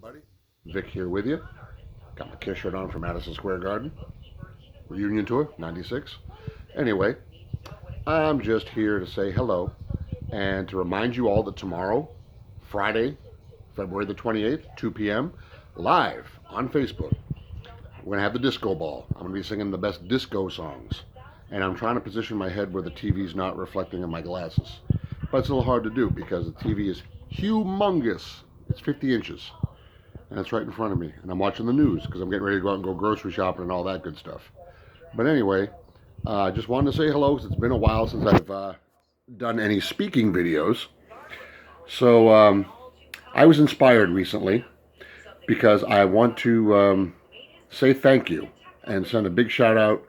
everybody. Vic here with you. Got my Kiss shirt on from Madison Square Garden. Reunion tour, 96. Anyway, I'm just here to say hello and to remind you all that tomorrow, Friday, February the 28th, 2 p.m., live on Facebook, we're going to have the disco ball. I'm going to be singing the best disco songs. And I'm trying to position my head where the TV's not reflecting in my glasses. But it's a little hard to do because the TV is humongous. It's 50 inches. And it's right in front of me. And I'm watching the news because I'm getting ready to go out and go grocery shopping and all that good stuff. But anyway, I just wanted to say hello because it's been a while since I've done any speaking videos. So I was inspired recently because I want to say thank you and send a big shout out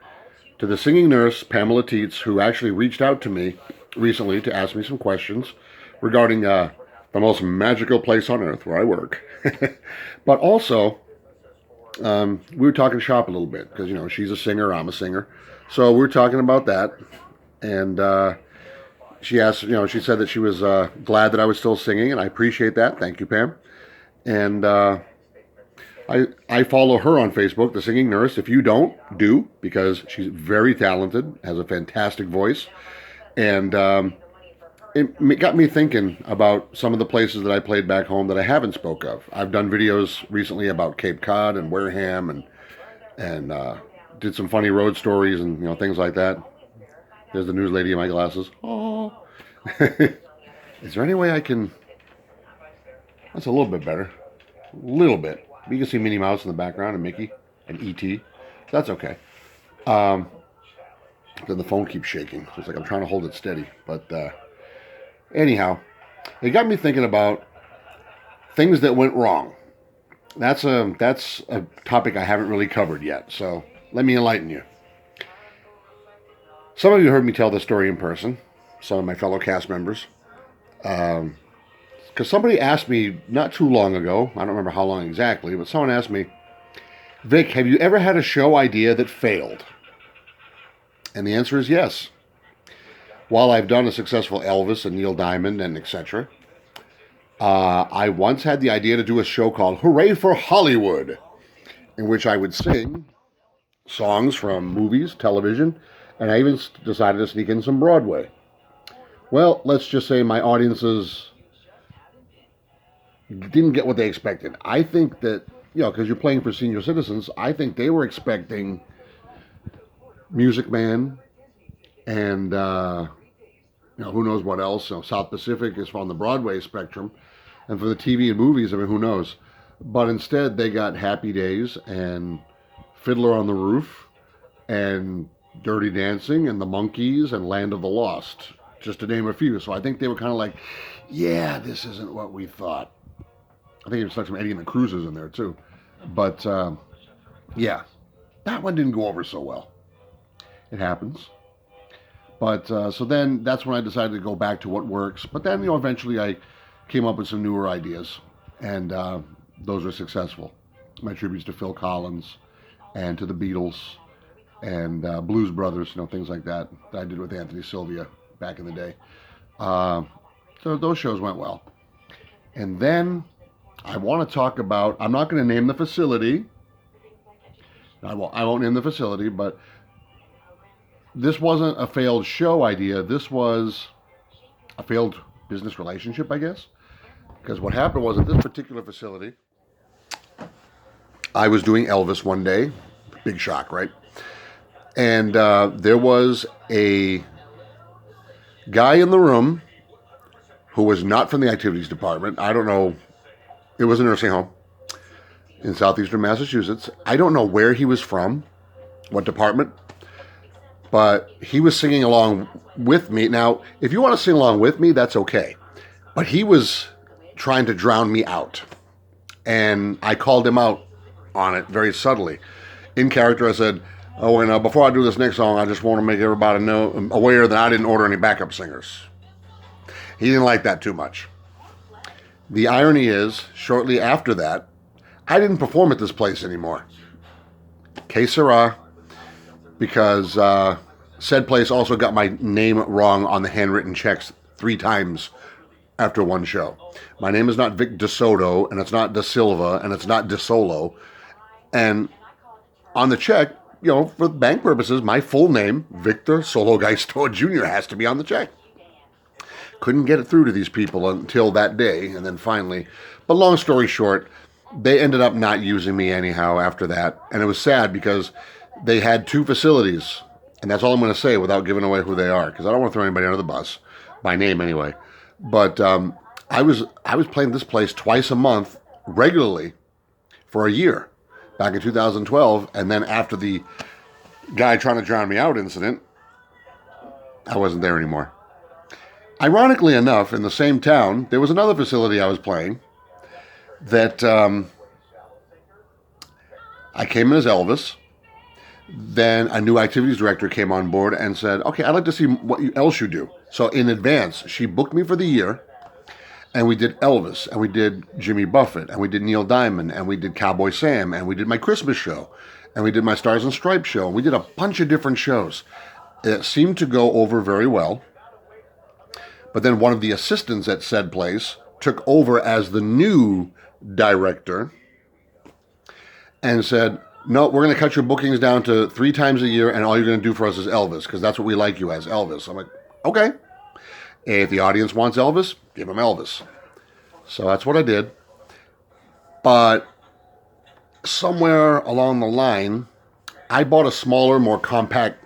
to the singing nurse, Pamela Teets, who actually reached out to me recently to ask me some questions regarding the most magical place on earth where I work. But also, we were talking shop a little bit because, you know, she's a singer, I'm a singer. So we were talking about that. And she asked, you know, she said that she was glad that I was still singing, and I appreciate that. Thank you, Pam. And I follow her on Facebook, the singing nurse. If you don't, do, because she's very talented, has a fantastic voice. And it got me thinking about some of the places that I played back home that I haven't spoke of. I've done videos recently about Cape Cod and Wareham and did some funny road stories and, you know, things like that. There's the news lady in my glasses. Oh. Is there any way I can... That's a little bit better. A little bit. You can see Minnie Mouse in the background and Mickey and E.T. That's okay. Then the phone keeps shaking. So it's like I'm trying to hold it steady. But anyhow, it got me thinking about things that went wrong. That's a topic I haven't really covered yet. So let me enlighten you. Some of you heard me tell this story in person. Some of my fellow cast members. Because somebody asked me not too long ago, I don't remember how long exactly, but someone asked me, Vic, have you ever had a show idea that failed? And the answer is yes. While I've done a successful Elvis and Neil Diamond and etc., I once had the idea to do a show called Hooray for Hollywood, in which I would sing songs from movies, television, and I even decided to sneak in some Broadway. Well, let's just say my audiences didn't get what they expected. I think that, you know, because you're playing for senior citizens, I think they were expecting Music Man and, you know, who knows what else. You know, South Pacific is on the Broadway spectrum. And for the TV and movies, I mean, who knows? But instead, they got Happy Days and Fiddler on the Roof and Dirty Dancing and The Monkees and Land of the Lost, just to name a few. So I think they were kind of like, yeah, this isn't what we thought. I think it stuck some Eddie and the Cruisers in there too. But yeah, that one didn't go over so well. It happens. But so then that's when I decided to go back to what works. But then, you know, eventually I came up with some newer ideas, and those were successful. My tributes to Phil Collins and to the Beatles and Blues Brothers, you know, things like that I did with Anthony Sylvia back in the day. So those shows went well. And then I want to talk about, I'm not going to name the facility. I won't name the facility, but this wasn't a failed show idea. This was a failed business relationship, I guess. Because what happened was at this particular facility, I was doing Elvis one day. Big shock, right? And there was a guy in the room who was not from the activities department. I don't know. It was a nursing home in southeastern Massachusetts. I don't know where he was from, what department, but he was singing along with me. Now, if you want to sing along with me, that's okay. But he was trying to drown me out. And I called him out on it very subtly. In character, I said, oh, and before I do this next song, I just want to make everybody know, aware that I didn't order any backup singers. He didn't like that too much. The irony is, shortly after that, I didn't perform at this place anymore. Que sera, because said place also got my name wrong on the handwritten checks 3 times after one show. My name is not Vic DeSoto, and it's not De Silva, and it's not De Solo. And on the check, for bank purposes, my full name, Victor Solo Gaistoa Jr., has to be on the check. Couldn't get it through to these people until that day, and then finally. But long story short, they ended up not using me anyhow after that. And it was sad because they had 2 facilities. And that's all I'm going to say without giving away who they are, because I don't want to throw anybody under the bus, by name anyway. But I was playing this place twice a month regularly for a year back in 2012. And then after the guy trying to drown me out incident, I wasn't there anymore. Ironically enough, in the same town, there was another facility I was playing that I came in as Elvis. Then a new activities director came on board and said, okay, I'd like to see what else you do. So in advance, she booked me for the year, and we did Elvis, and we did Jimmy Buffett, and we did Neil Diamond, and we did Cowboy Sam, and we did my Christmas show, and we did my Stars and Stripes show. We did a bunch of different shows. It seemed to go over very well. But then one of the assistants at said place took over as the new director and said, no, we're going to cut your bookings down to 3 times a year, and all you're going to do for us is Elvis, because that's what we like you as, Elvis. I'm like, okay. If the audience wants Elvis, give them Elvis. So that's what I did. But somewhere along the line, I bought a smaller, more compact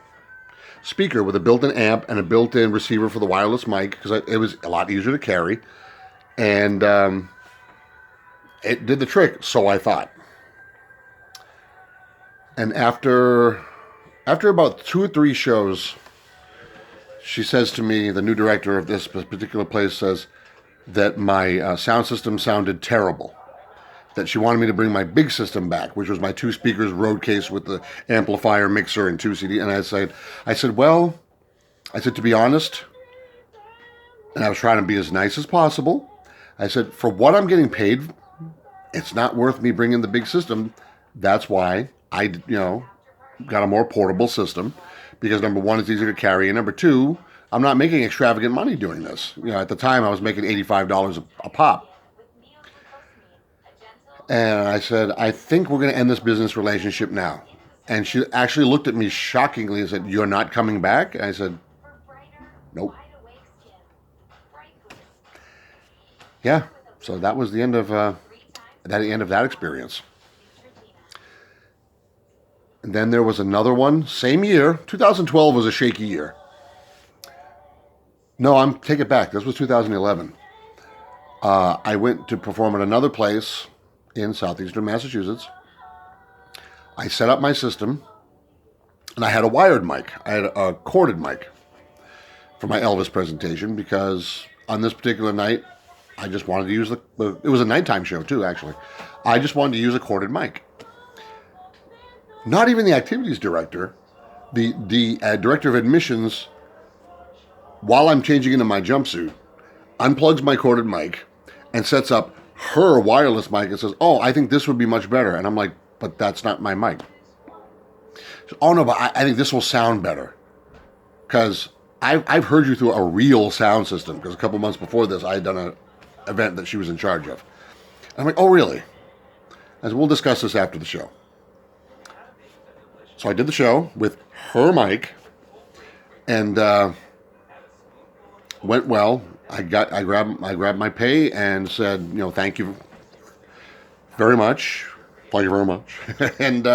speaker with a built-in amp and a built-in receiver for the wireless mic, because it was a lot easier to carry. And it did the trick, so I thought. And after about 2 or 3 shows, she says to me, the new director of this particular place says that my sound system sounded terrible. That she wanted me to bring my big system back, which was my 2 speakers road case with the amplifier, mixer, and 2 CD. And I said, to be honest, and I was trying to be as nice as possible, I said, for what I'm getting paid, it's not worth me bringing the big system. That's why I, got a more portable system, because number 1, it's easier to carry, and number 2, I'm not making extravagant money doing this. At the time I was making $85 a pop. And I said, I think we're going to end this business relationship now. And she actually looked at me shockingly and said, you're not coming back? And I said, nope. Yeah, so that was the end of that experience. And then there was another one, same year. 2012 was a shaky year. No, take it back. This was 2011. I went to perform at another place in southeastern Massachusetts. I set up my system, and I had a wired mic. I had a corded mic for my Elvis presentation, because on this particular night, I just wanted to use it was a nighttime show too, actually. I just wanted to use a corded mic. Not even the activities director, the director of admissions, while I'm changing into my jumpsuit, unplugs my corded mic and sets up her wireless mic and says, oh, I think this would be much better. And I'm like, but that's not my mic. So, oh no, but I think this will sound better. Because I've heard you through a real sound system, because a couple months before this, I had done an event that she was in charge of. And I'm like, oh really? I said, we'll discuss this after the show. So I did the show with her mic, and went well. I grabbed my pay and said, thank you very much, and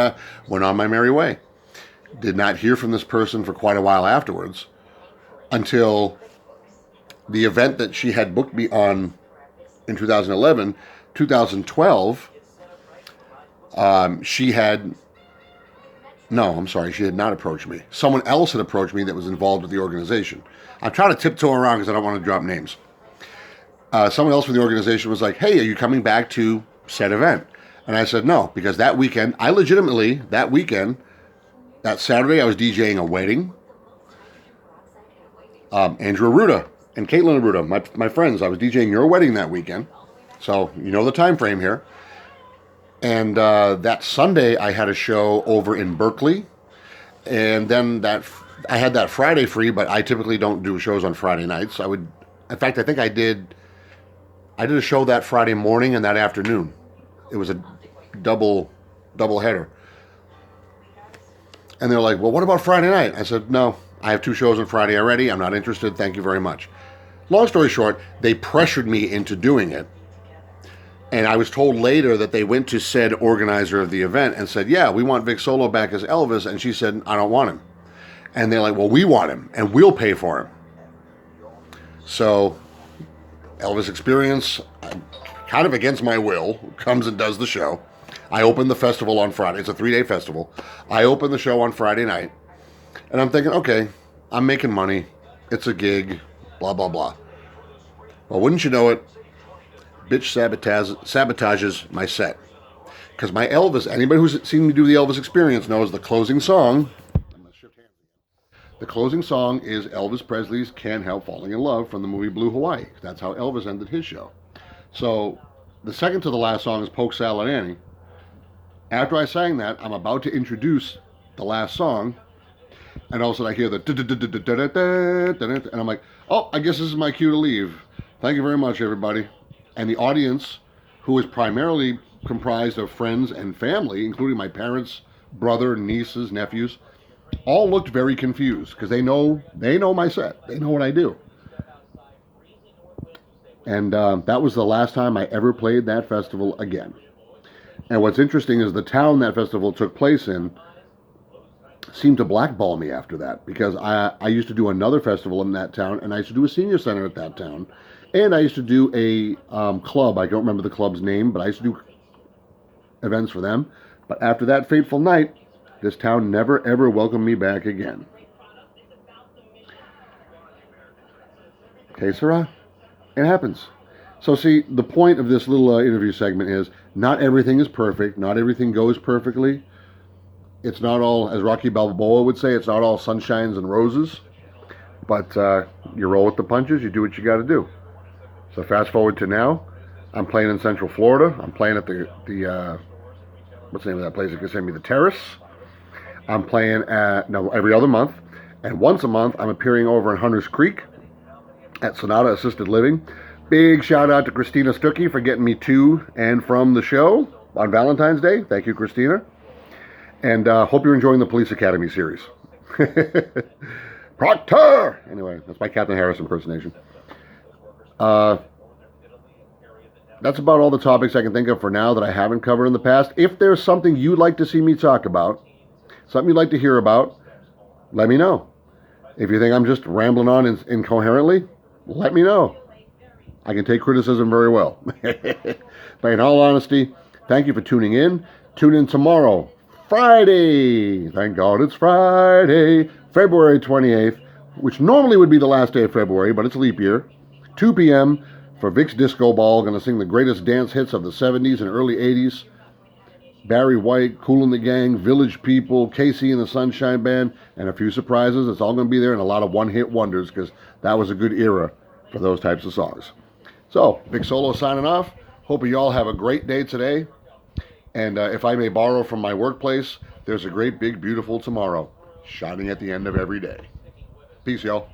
went on my merry way. Did not hear from this person for quite a while afterwards, until the event that she had booked me on in 2011, 2012. She had not approached me. Someone else had approached me that was involved with the organization. I'm trying to tiptoe around because I don't want to drop names. Someone else from the organization was like, hey, are you coming back to said event? And I said no, because that weekend, that Saturday, I was DJing a wedding. Andrew Aruda and Caitlin Aruda, my friends, I was DJing your wedding that weekend. So you know the time frame here. And that Sunday, I had a show over in Berkeley. And then I had that Friday free, but I typically don't do shows on Friday nights. In fact, I think I did I did a show that Friday morning and that afternoon. It was a double header. And they're like, well, what about Friday night? I said, no, I have 2 shows on Friday already. I'm not interested. Thank you very much. Long story short, they pressured me into doing it. And I was told later that they went to said organizer of the event and said, yeah, we want Vic Solo back as Elvis. And she said, I don't want him. And they're like, well, we want him and we'll pay for him. So Elvis Experience, kind of against my will, comes and does the show. I open the festival on Friday. It's a 3-day festival. I open the show on Friday night. And I'm thinking, okay, I'm making money. It's a gig, blah, blah, blah. Well, wouldn't you know it, bitch sabotages my set. Because my Elvis, anybody who's seen me do the Elvis Experience knows the closing song. I'm going to shift hands again. The closing song is Elvis Presley's Can't Help Falling in Love from the movie Blue Hawaii. That's how Elvis ended his show. So the second to the last song is Poke Salad Annie. After I sang that, I'm about to introduce the last song. And all of a sudden I hear the and I'm like, oh, I guess this is my cue to leave. Thank you very much, everybody. And the audience, who is primarily comprised of friends and family, including my parents, brother, nieces, nephews, all looked very confused because they know my set. They know what I do. And that was the last time I ever played that festival again. And what's interesting is the town that festival took place in seemed to blackball me after that, because I used to do another festival in that town, and I used to do a senior center at that town, and I used to do a club. I don't remember the club's name, but I used to do events for them. But after that fateful night, this town never ever welcomed me back again. Okay, Sarah? It happens. So see, the point of this little interview segment is not everything is perfect. Not everything goes perfectly. It's not all, as Rocky Balboa would say, it's not all sunshines and roses. But you roll with the punches. You do what you got to do. So fast forward to now. I'm playing in Central Florida. I'm playing at the what's the name of that place? It can send me the Terrace. I'm playing every other month. And once a month, I'm appearing over in Hunters Creek at Sonata Assisted Living. Big shout out to Christina Stuckey for getting me to and from the show on Valentine's Day. Thank you, Christina. And hope you're enjoying the Police Academy series. Proctor! Anyway, that's my Captain Harris impersonation. That's about all the topics I can think of for now that I haven't covered in the past. If there's something you'd like to see me talk about, something you'd like to hear about, let me know. If you think I'm just rambling on incoherently, let me know. I can take criticism very well. But in all honesty, thank you for tuning in. Tune in tomorrow, Friday. Thank God it's Friday, February 28th, which normally would be the last day of February, but it's leap year. 2 p.m. for Vic's Disco Ball. Going to sing the greatest dance hits of the 70s and early 80s. Barry White, Kool and the Gang, Village People, Casey and the Sunshine Band, and a few surprises. It's all going to be there, and a lot of one-hit wonders, because that was a good era for those types of songs. So, Vic Solo signing off. Hope you all have a great day today. And if I may borrow from my workplace, there's a great, big, beautiful tomorrow shining at the end of every day. Peace, y'all.